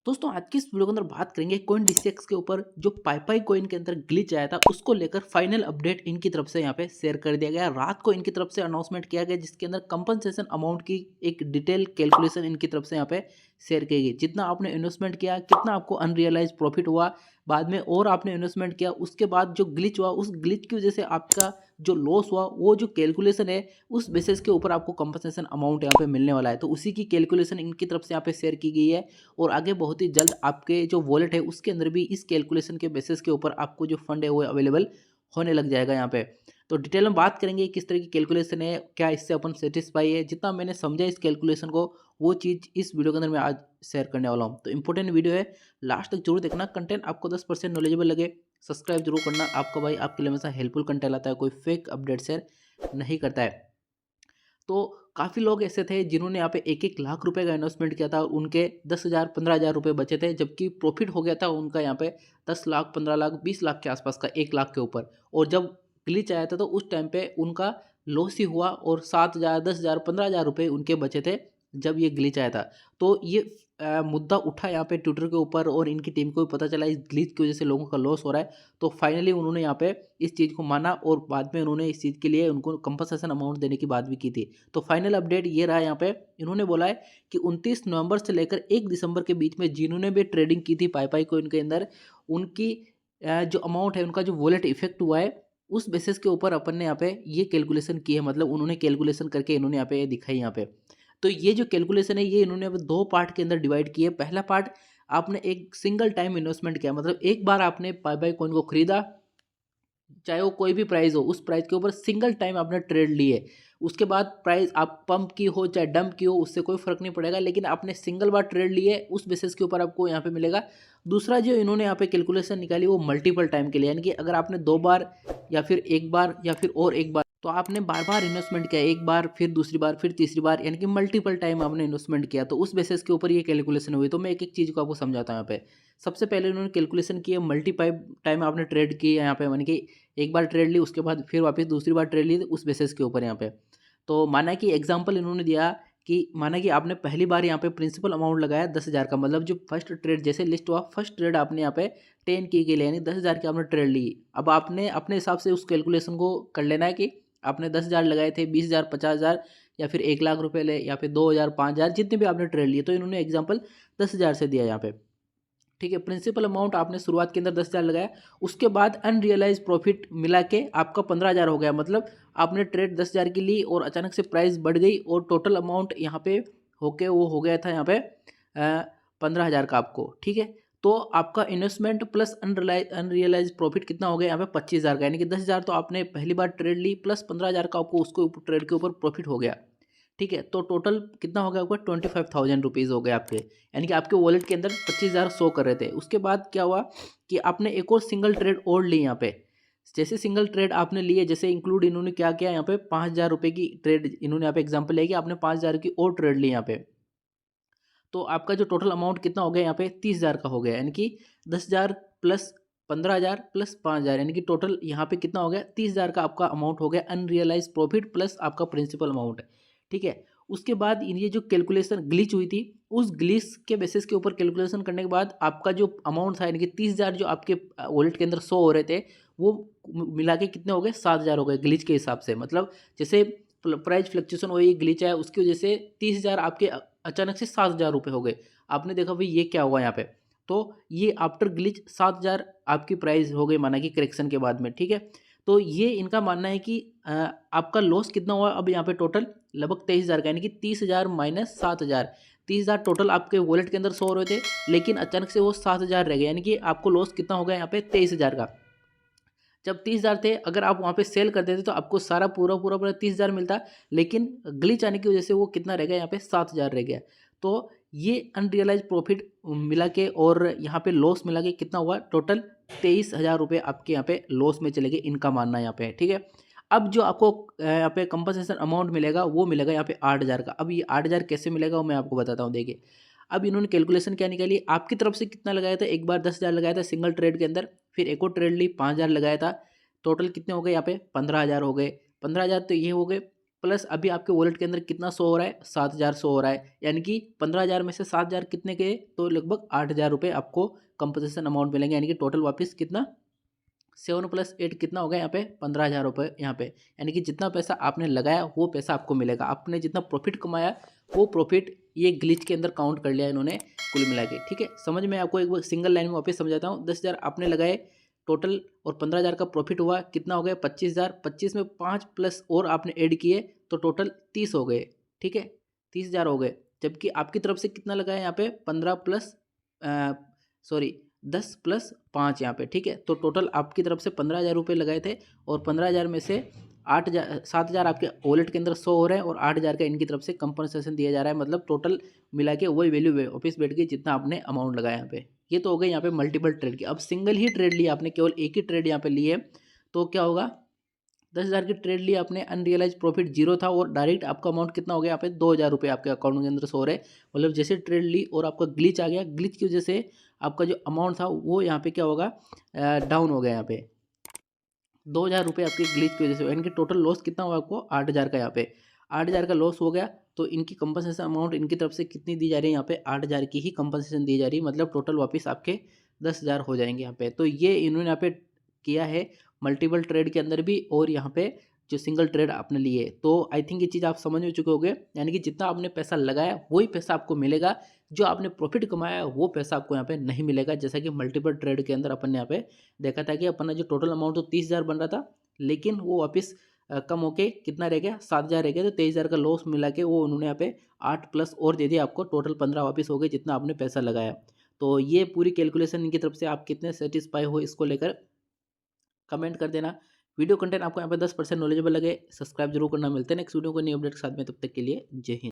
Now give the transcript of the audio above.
दोस्तों आज की इस वीडियो के अंदर बात करेंगे कॉइन डिसेक्स के ऊपर जो पाई कॉइन के अंदर ग्लिच आया था उसको लेकर फाइनल अपडेट इनकी तरफ से यहाँ पे शेयर कर दिया गया। रात को इनकी तरफ से अनाउंसमेंट किया गया जिसके अंदर कंपनसेशन अमाउंट की एक डिटेल कैलकुलेशन इनकी तरफ से यहाँ पे शेयर की गई। जितना आपने इन्वेस्टमेंट किया, कितना आपको अनरियलाइज प्रॉफिट हुआ बाद में, और आपने इन्वेस्टमेंट किया उसके बाद जो ग्लिच हुआ उस ग्लिच की वजह से आपका जो लॉस हुआ वो जो कैलकुलेशन है उस बेसिस के ऊपर आपको कंपनसेशन अमाउंट यहाँ पे मिलने वाला है। तो उसी की कैलकुलेशन इनकी तरफ से यहाँ पे शेयर की गई है और आगे बहुत ही जल्द आपके जो वॉलेट है उसके अंदर भी इस कैलकुलेशन के बेसिस के ऊपर आपको जो फंड है वो अवेलेबल होने लग जाएगा यहाँ पे। तो डिटेल में बात करेंगे किस तरह की कैलकुलेशन है, क्या इससे अपन सेटिस्फाई है। जितना मैंने समझा इस कैलकुलेशन को वो चीज़ इस वीडियो के अंदर मैं आज शेयर करने वाला हूँ। तो इंपॉर्टेंट वीडियो है, लास्ट तक जरूर देखना। कंटेंट आपको 10% नॉलेजेबल लगे सब्सक्राइब जरूर करना। आपका भाई आपके लिए हमेशा हेल्पफुल कंटेंट लाता है, कोई फेक अपडेट शेयर नहीं करता है। तो काफ़ी लोग ऐसे थे जिन्होंने यहाँ पे 1-1 लाख रुपए का इन्वेस्टमेंट किया था, उनके 10,000 15,000 रुपए बचे थे, जबकि प्रॉफिट हो गया था उनका यहाँ पे 10 लाख 15 लाख 20 लाख के आसपास का, 1 लाख के ऊपर। और जब ग्लिच आया था तो उस टाइम पे उनका लॉस ही हुआ और 7,000 10,000 15,000 रुपये उनके बचे थे जब ये ग्लिच आया था। तो ये मुद्दा उठा यहाँ पे ट्विटर के ऊपर और इनकी टीम को भी पता चला इस ग्लिच की वजह से लोगों का लॉस हो रहा है। तो फाइनली उन्होंने यहाँ पे इस चीज़ को माना और बाद में उन्होंने इस चीज़ के लिए उनको कंपनसेशन अमाउंट देने की बात भी की थी। तो फाइनल अपडेट ये रहा यहाँ पे, इन्होंने बोला है कि 29 नवंबर से लेकर 1 दिसंबर के बीच में जिन्होंने भी ट्रेडिंग की थी पाई कॉइन के अंदर, उनकी जो अमाउंट है, उनका जो वॉलेट इफेक्ट हुआ है उस बेसिस के ऊपर अपन ने यहाँ पे ये कैलकुलेशन की है। मतलब उन्होंने कैलकुलेशन करके इन्होंने यहाँ पे दिखाई यहाँ पे। तो ये जो कैलकुलेशन है ये इन्होंने अब 2 पार्ट के अंदर डिवाइड किए। पहला पार्ट, आपने एक सिंगल टाइम इन्वेस्टमेंट किया, मतलब एक बार आपने पाई कॉइन को खरीदा, चाहे वो कोई भी प्राइस हो, उस प्राइस के ऊपर सिंगल टाइम आपने ट्रेड लिए। उसके बाद प्राइस आप पंप की हो चाहे डंप की हो उससे कोई फर्क नहीं पड़ेगा, लेकिन आपने सिंगल बार ट्रेड लिए उस बेसिस के ऊपर आपको यहाँ पे मिलेगा। दूसरा जो इन्होंने यहाँ पे कैलकुलेशन निकाली वो मल्टीपल टाइम के लिए, यानी कि अगर आपने 2 बार या फिर 1 बार या फिर और 1 बार, तो आपने बार बार इन्वेस्टमेंट किया, एक बार फिर दूसरी बार फिर तीसरी बार, यानी कि मल्टीपल टाइम आपने इन्वेस्टमेंट किया, तो उस बेसिस के ऊपर ये कैलकुलेशन हुई। तो मैं एक एक चीज़ को आपको समझाता हूँ यहाँ पे। सबसे पहले इन्होंने कैलकुलेशन की है मल्टीपाई टाइम आपने ट्रेड की है यहाँ पे, यानी कि एक बार ट्रेड ली उसके बाद फिर वापस दूसरी बार ट्रेड ली, उस बेसिस के ऊपर यहाँ पे। तो माना कि एग्जांपल इन्होंने दिया कि माना कि आपने पहली बार यहाँ पे प्रिंसिपल अमाउंट लगाया 10,000 का, मतलब जो फर्स्ट ट्रेड जैसे लिस्ट हुआ फर्स्ट ट्रेड आपने यहाँ पे 10 की लिए, यानी 10,000 की आपने ट्रेड ली। अब आपने अपने हिसाब से उस कैलकुलेशन को कर लेना है कि आपने 10,000 लगाए थे, 20,000 50,000 या फिर 1 लाख रुपए ले या फिर 2,000 5,000 जितने भी आपने ट्रेड लिए, तो इन्होंने एग्जाम्पल 10,000 से दिया यहाँ पे। ठीक है, प्रिंसिपल अमाउंट आपने शुरुआत के अंदर 10,000 लगाया, उसके बाद अनरियलाइज प्रॉफिट मिला के आपका 15,000 हो गया। मतलब आपने ट्रेड 10,000 की ली और अचानक से प्राइस बढ़ गई और टोटल अमाउंट यहाँ पे होके वो हो गया था यहाँ पे 15,000 का आपको। ठीक है, तो आपका इन्वेस्टमेंट प्लस अनरियलाइज प्रॉफिट कितना हो गया यहाँ पे 25,000 का, यानी कि 10,000 तो आपने पहली बार ट्रेड ली प्लस 15,000 का आपको उसको ट्रेड के ऊपर प्रॉफिट हो गया। ठीक है, तो टोटल कितना हो गया आपका 25,000 रुपीज़ हो गए आपके, यानी कि आपके वॉलेट के अंदर 25,000 शो कर रहे थे। उसके बाद क्या हुआ कि आपने एक और सिंगल ट्रेड और ली यहाँ पे। जैसे सिंगल ट्रेड आपने लिए, जैसे इंक्लूड इन्होंने क्या किया यहाँ पे 5,000 रुपये की ट्रेड इन्होंने यहाँ पे एग्जाम्पल लिया कि आपने 5,000 की और ट्रेड ली यहाँ पे, तो आपका जो टोटल अमाउंट कितना हो गया यहाँ पे 30,000 का हो गया, यानी कि 10,000 प्लस 15,000 प्लस 5,000, यानी कि टोटल यहाँ पे कितना हो गया 30,000 का आपका अमाउंट हो गया अनरियलाइज प्रॉफिट प्लस आपका प्रिंसिपल अमाउंट है। ठीक है, उसके बाद ये जो कैलकुलेशन ग्लिच हुई थी उस ग्लिच के बेसिस के ऊपर कैलकुलेशन करने के बाद आपका जो अमाउंट था, यानी कि 30,000 जो आपके वॉलेट के अंदर शो हो रहे थे वो मिला के कितने हो गए 7,000 हो गए ग्लिच के हिसाब से। मतलब जैसे प्राइस फ्लक्चुएशन हुई ग्लिच है उसकी वजह से 30,000 आपके अचानक से 7,000 रुपये हो गए। आपने देखा भाई ये क्या हुआ यहाँ पे, तो ये आफ्टर ग्लिच 7,000 आपकी प्राइस हो गई माना कि करेक्शन के बाद में। ठीक है, तो ये इनका मानना है कि आपका लॉस कितना हुआ अब यहाँ पे टोटल लगभग 23,000 का, यानी कि 30,000 माइनस 7,000, 30,000 टोटल आपके वॉलेट के अंदर सो रहे थे, लेकिन अचानक से वो 7,000 रह गए, यानी कि आपको लॉस कितना हो गया यहाँ पे 23,000 का। जब 30,000 थे, अगर आप वहाँ पे सेल कर देते तो आपको सारा पूरा 30,000 मिलता, लेकिन ग्लिच आने की वजह से वो कितना रह गया यहाँ पे 7,000 रह गया। तो ये अनरियलाइज प्रॉफिट मिला के और यहाँ पे लॉस मिला के कितना हुआ टोटल 23,000 रुपये आपके यहाँ पे लॉस में चले गए, इनका मानना है यहाँ पे। ठीक है, अब जो आपको यहाँ पे कंपनसेशन अमाउंट मिलेगा वो मिलेगा यहाँ पे 8,000 का। अब ये 8,000 कैसे मिलेगा वो मैं आपको बताता हूँ। देखिए, अब इन्होंने कैलकुलेशन क्या निकाली, आपकी तरफ से कितना लगाया था, एक बार 10,000 लगाया था सिंगल ट्रेड के अंदर, फिर एक और ट्रेड ली 5,000 लगाया था, टोटल कितने हो गए यहाँ पे 15,000 हो गए। 15,000 तो ये हो गए, प्लस अभी आपके वॉलेट के अंदर कितना शो हो रहा है, 7,000 शो हो रहा है, यानी कि 15,000 में से 7,000 कितने के, तो लगभग 8,000 रुपये आपको कंपनसेशन अमाउंट मिलेंगे, यानी कि टोटल वापस कितना 7 + 8 कितना हो गया यहाँ पे 15,000 रुपये यहाँ पे, यानी कि जितना पैसा आपने लगाया वो पैसा आपको मिलेगा। आपने जितना प्रॉफिट कमाया वो प्रॉफिट ये ग्लिच के अंदर काउंट कर लिया इन्होंने कुल मिला के। ठीक है, समझ में आपको एक सिंगल लाइन में वापस समझाता हूँ। 10,000 आपने लगाए टोटल और 15,000 का प्रॉफिट हुआ, कितना हो गया 25,000। 25 में 5 प्लस और आपने ऐड किए तो टोटल 30 हो गए। ठीक है, 30,000 हो गए, जबकि आपकी तरफ से कितना लगाया यहाँ पे 15 प्लस सॉरी 10 + 5 यहाँ पे। ठीक है, तो टोटल आपकी तरफ से 15,000 रुपये लगाए थे और 15,000 में से 7,000 आपके वॉलेट के अंदर शो हो रहे हैं और 8,000 का इनकी तरफ से कंपनसेशन दिया जा रहा है। मतलब टोटल मिला के वही वैल्यू ऑफिस बैठ गई जितना आपने अमाउंट लगाया यहाँ पे। ये तो हो गई यहाँ पे मल्टीपल ट्रेड की। अब सिंगल ही ट्रेड लिया आपने, केवल एक ही ट्रेड यहाँ पे लिए, तो क्या होगा 10,000 की ट्रेड ली आपने, अनरियलाइज प्रॉफिट 0 था और डायरेक्ट आपका अमाउंट कितना हो गया यहाँ पे 2,000 रुपये आपके अकाउंट के अंदर सो रहे। मतलब जैसे ट्रेड ली और आपका ग्लिच आ गया, ग्लिच की वजह से आपका जो अमाउंट था वो यहाँ पे क्या होगा डाउन हो गया। यहाँ पे 2,000 रुपये आपके ग्लिच की वजह से, यानी कि टोटल लॉस कितना हुआ आपको 8,000 का। यहाँ पे 8,000 का लॉस हो गया, तो इनकी कंपनसेशन अमाउंट इनकी तरफ से कितनी दी जा रही है यहाँ पे 8,000 की ही कंपनसेशन दी जा रही है। मतलब टोटल वापस आपके 10,000 हो जाएंगे यहाँ पे। तो ये इन्होंने यहाँ पे किया है मल्टीपल ट्रेड के अंदर भी और यहाँ पे जो सिंगल ट्रेड आपने लिए। तो आई थिंक ये चीज़ आप समझ में चुके होंगे, यानी कि जितना आपने पैसा लगाया वही पैसा आपको मिलेगा, जो आपने प्रॉफिट कमाया वो पैसा आपको यहाँ पे नहीं मिलेगा। जैसा कि मल्टीपल ट्रेड के अंदर अपन ने यहाँ पे देखा था कि अपन जो टोटल अमाउंट तो 30,000 बन रहा था, लेकिन वो वापस कम होके कितना रह गया 7,000 रह गया, तो 23,000 का लॉस मिला के वो उन्होंने यहाँ पे 8 प्लस और दे दिया आपको, टोटल 15 वापस हो गए जितना आपने पैसा लगाया। तो ये पूरी कैलकुलेशन इनकी तरफ से आप कितने सेटिस्फाई हो इसको लेकर कमेंट कर देना। वीडियो कंटेंट आपको यहाँ पे 10% नॉलेजेबल लगे, सब्सक्राइब जरूर करना। मिलते हैं नेक्स्ट वीडियो को नई अपडेट के साथ में, तब तक के लिए जय हिंद।